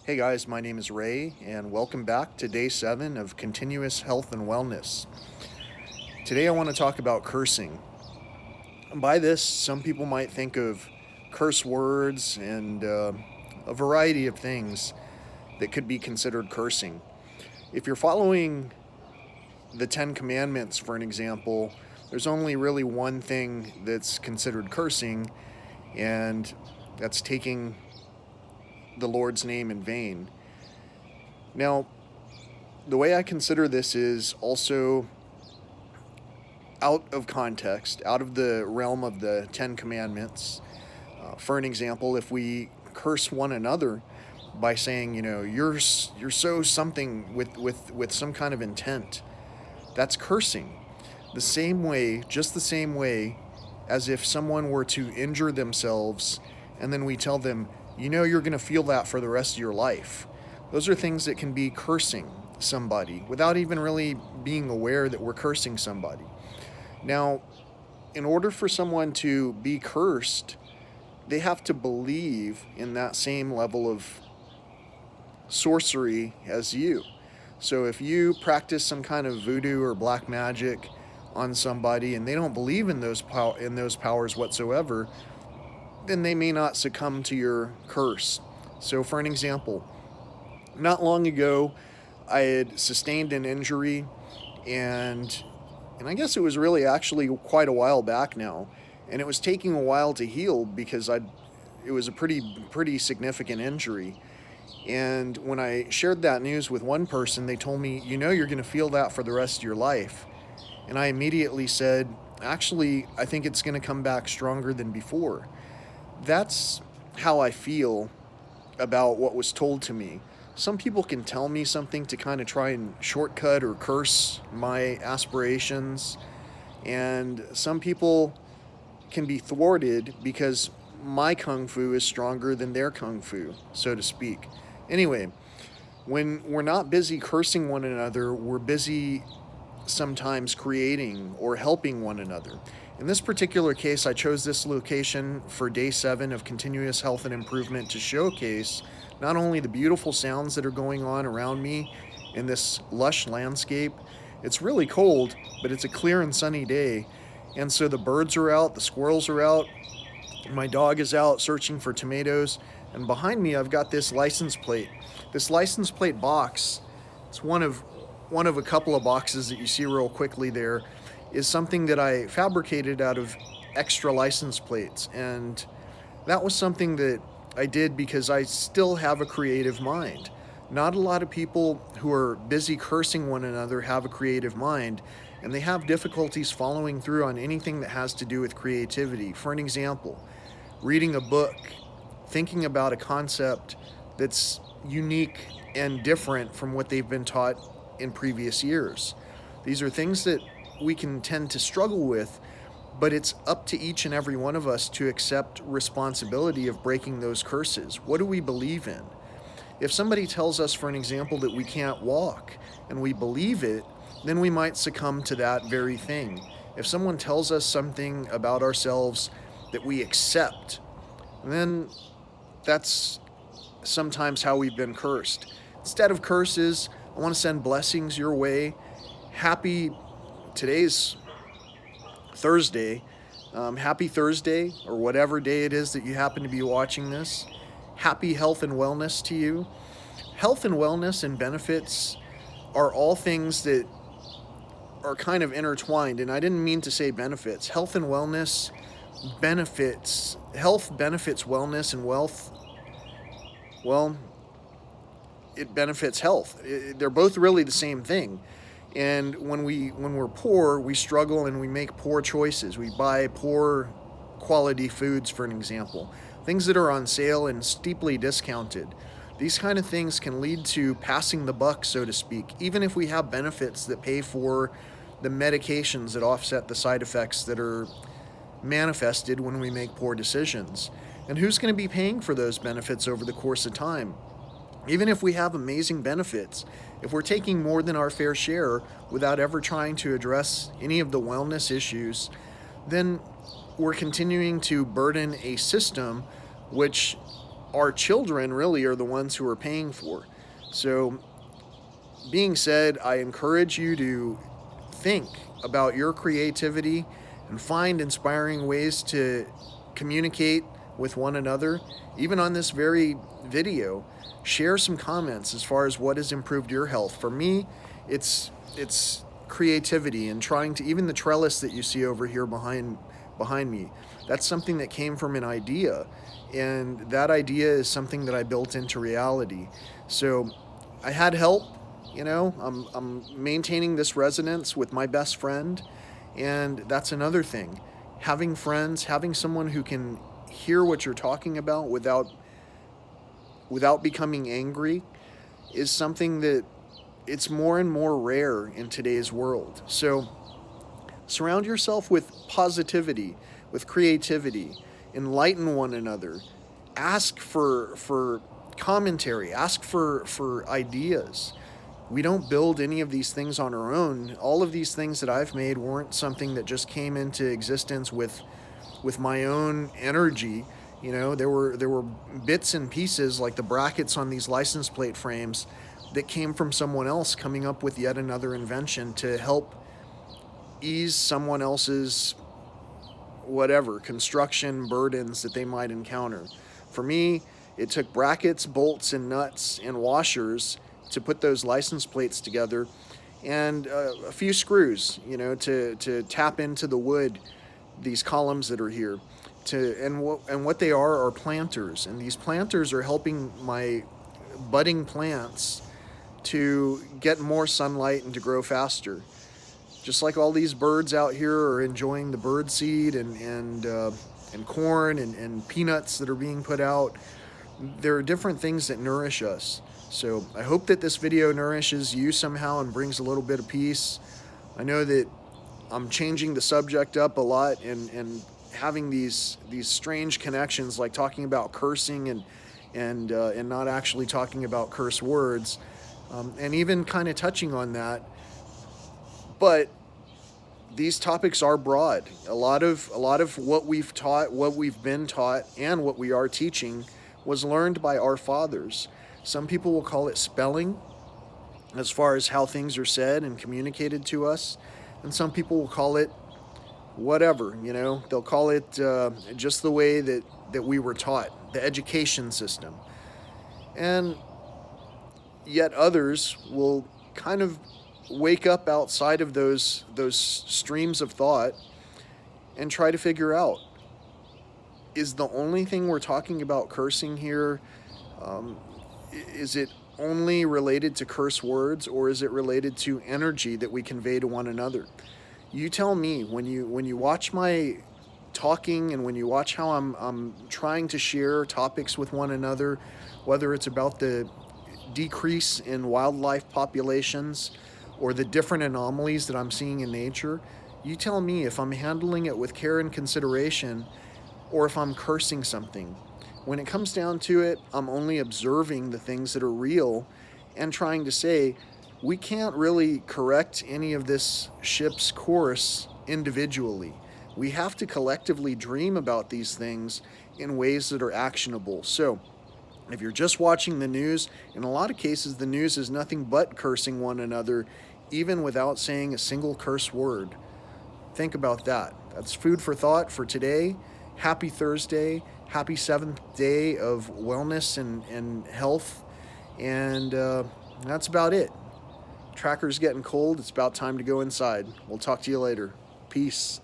Hey guys, my name is Ray, and welcome back to day 7 of Continuous Health and Wellness. Today I want to talk about cursing. And by this, some people might think of curse words and a variety of things that could be considered cursing. If you're following the Ten Commandments, for an example, there's only really one thing that's considered cursing, and that's taking the Lord's name in vain. Now, the way I consider this is also out of context, out of the realm of the Ten Commandments. For an example, if we curse one another by saying, you're so something with some kind of intent, that's cursing. Just the same way as if someone were to injure themselves and then we tell them, you're going to feel that for the rest of your life. Those are things that can be cursing somebody without even really being aware that we're cursing somebody. Now, in order for someone to be cursed, they have to believe in that same level of sorcery as you. So if you practice some kind of voodoo or black magic on somebody and they don't believe in those powers whatsoever, then they may not succumb to your curse. So for an example, not long ago, I had sustained an injury, and I guess it was really actually quite a while back now, and it was taking a while to heal because it was a pretty significant injury. And when I shared that news with one person, they told me, you're going to feel that for the rest of your life. And I immediately said, actually, I think it's going to come back stronger than before. That's how I feel about what was told to me. Some people can tell me something to kind of try and shortcut or curse my aspirations, and some people can be thwarted because my kung fu is stronger than their kung fu, so to speak. Anyway, when we're not busy cursing one another, we're busy sometimes creating or helping one another. In this particular case, I chose this location for day 7 of Continuous Health and Improvement to showcase not only the beautiful sounds that are going on around me in this lush landscape. It's really cold, but it's a clear and sunny day, and so the birds are out, the squirrels are out, my dog is out searching for tomatoes, and behind me I've got this license plate. This license plate box, it's one of a couple of boxes that you see real quickly there, is something that I fabricated out of extra license plates. And that was something that I did because I still have a creative mind. Not a lot of people who are busy cursing one another have a creative mind, and they have difficulties following through on anything that has to do with creativity. For an example, reading a book, thinking about a concept that's unique and different from what they've been taught in previous years. These are things that we can tend to struggle with, but it's up to each and every one of us to accept responsibility of breaking those curses. What do we believe in? If somebody tells us, for an example, that we can't walk, and we believe it, then we might succumb to that very thing. If someone tells us something about ourselves that we accept, then that's sometimes how we've been cursed. Instead of curses, I want to send blessings your way. Today's Thursday. Happy Thursday, or whatever day it is that you happen to be watching this. Happy health and wellness to you. Health and wellness and benefits are all things that are kind of intertwined, and I didn't mean to say benefits. Health and wellness benefits. Health benefits wellness, and wealth, well, it benefits health. They're both really the same thing. And when we're poor, we struggle and we make poor choices. We buy poor quality foods, for an example. Things that are on sale and steeply discounted. These kind of things can lead to passing the buck, so to speak, even if we have benefits that pay for the medications that offset the side effects that are manifested when we make poor decisions. And who's going to be paying for those benefits over the course of time? Even if we have amazing benefits, if we're taking more than our fair share without ever trying to address any of the wellness issues, then we're continuing to burden a system which our children really are the ones who are paying for. So, being said, I encourage you to think about your creativity and find inspiring ways to communicate with one another. Even on this very video, share some comments as far as what has improved your health. For me, it's creativity and trying to, even the trellis that you see over here behind me, that's something that came from an idea, and that idea is something that I built into reality. So I had help. I'm maintaining this residence with my best friend, and that's another thing. Having friends, having someone who can hear what you're talking about without becoming angry is something that it's more and more rare in today's world. So surround yourself with positivity, with creativity, enlighten one another, ask for commentary, ask for ideas. We don't build any of these things on our own. All of these things that I've made weren't something that just came into existence with my own energy. There were bits and pieces, like the brackets on these license plate frames, that came from someone else coming up with yet another invention to help ease someone else's whatever construction burdens that they might encounter. For me, it took brackets, bolts, and nuts and washers to put those license plates together, and a few screws, to tap into the wood, these columns that are here. And what they are planters, and these planters are helping my budding plants to get more sunlight and to grow faster. Just like all these birds out here are enjoying the bird seed and corn and peanuts that are being put out, there are different things that nourish us. So I hope that this video nourishes you somehow and brings a little bit of peace. I know that I'm changing the subject up a lot and having these strange connections, like talking about cursing and not actually talking about curse words, and even kind of touching on that. But these topics are broad. A lot of what we've taught, what we've been taught, and what we are teaching was learned by our fathers. Some people will call it spelling, as far as how things are said and communicated to us, and some people will call it whatever. They'll call it just the way that we were taught, the education system. And yet others will kind of wake up outside of those streams of thought and try to figure out, is the only thing we're talking about cursing here, is it only related to curse words, or is it related to energy that we convey to one another? You tell me. When you watch my talking and when you watch how I'm trying to share topics with one another, whether it's about the decrease in wildlife populations or the different anomalies that I'm seeing in nature, you tell me if I'm handling it with care and consideration or if I'm cursing something. When it comes down to it, I'm only observing the things that are real and trying to say, we can't really correct any of this ship's course individually. We have to collectively dream about these things in ways that are actionable. So if you're just watching the news, in a lot of cases, the news is nothing but cursing one another, even without saying a single curse word. Think about that. That's food for thought for today. Happy Thursday. Happy 7th day of wellness and health. And that's about it. Tracker's getting cold. It's about time to go inside. We'll talk to you later. Peace.